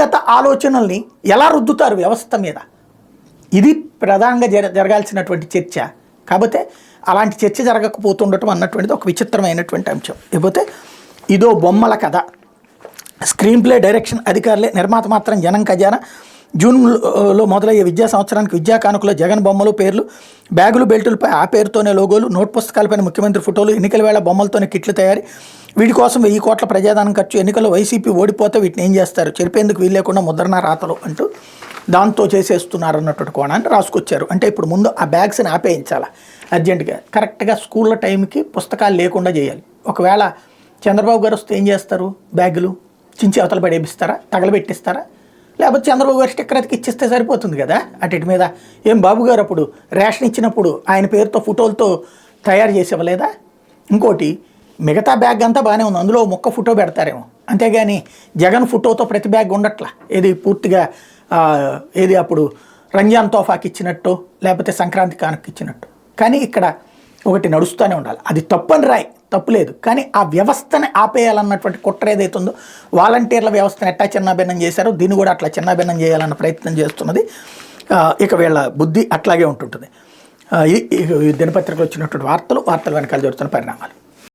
గత ఆలోచనల్ని ఎలా రుద్దుతారు వ్యవస్థ మీద, ఇది ప్రధానంగా జరగాల్సినటువంటి చర్చ. కాకపోతే అలాంటి చర్చ జరగకపోతుండటం అన్నటువంటిది ఒక విచిత్రమైనటువంటి అంశం. లేకపోతే ఇదో బొమ్మల కథ, స్క్రీన్ ప్లే డైరెక్షన్ అధికారులే, నిర్మాత మాత్రం జనం ఖజానా. జూన్లో మొదలయ్యే విద్యా సంవత్సరానికి విద్యా కానుకలో జగన్ బొమ్మలు, పేర్లు, బ్యాగులు బెల్టులపై ఆ పేరుతోనే లోగోలు, నోట్ పుస్తకాలపైన ముఖ్యమంత్రి ఫోటోలు, ఎన్నికల వేళ బొమ్మలతోనే కిట్లు తయారీ, వీటి కోసం 1000 కోట్ల ప్రజాదానం ఖర్చు, ఎన్నికల్లో వైసీపీ ఓడిపోతే వీటిని ఏం చేస్తారు, చెరిపేందుకు వీలు లేకుండా ముద్రణ రాతలు అంటూ దాంతో చేసేస్తున్నారు అన్నటువంటి కోణాన్ని రాసుకొచ్చారు. అంటే ఇప్పుడు ముందు ఆ బ్యాగ్స్ని ఆపేయించాలా అర్జెంటుగా, కరెక్ట్గా స్కూళ్ళ టైంకి పుస్తకాలు లేకుండా చేయాలి. ఒకవేళ చంద్రబాబు గారు వస్తే ఏం చేస్తారు, బ్యాగులు చించి అవతల పడేపిస్తారా, తగలబెట్టిస్తారా, లేకపోతే చంద్రబాబు గారు స్టిక్కర్ అతికి ఇచ్చేస్తే సరిపోతుంది కదా. అటు మీద ఏం బాబు గారు అప్పుడు రేషన్ ఇచ్చినప్పుడు ఆయన పేరుతో ఫోటోలతో తయారు చేసేవలేదా? ఇంకోటి, మిగతా బ్యాగ్ అంతా బాగానే ఉంది, అందులో మొక్క ఫోటో పెడతారేమో, అంతేగాని జగన్ ఫోటోతో ప్రతి బ్యాగ్ ఉండట్లా. ఏది పూర్తిగా ఏది అప్పుడు రంజాన్ తోఫాకి ఇచ్చినట్టు, లేకపోతే సంక్రాంతి కానుక ఇచ్చినట్టు. కానీ ఇక్కడ ఒకటి నడుస్తూనే ఉండాలి, అది తప్పని రాయి, తప్పు లేదు, కానీ ఆ వ్యవస్థని ఆపేయాలన్నటువంటి కుట్ర ఏదైతుందో, వాలంటీర్ల వ్యవస్థను ఎట్టా చిన్నాభిన్నం చేశారో దీన్ని కూడా అట్లా చిన్నాభిన్నం చేయాలన్న ప్రయత్నం చేస్తున్నది. ఇక వీళ్ళ బుద్ధి అట్లాగే ఉంటుంటుంది. ఈ దినపత్రికలు వచ్చినటువంటి వార్తలు వెనకాల జరుగుతున్న పరిణామాలు.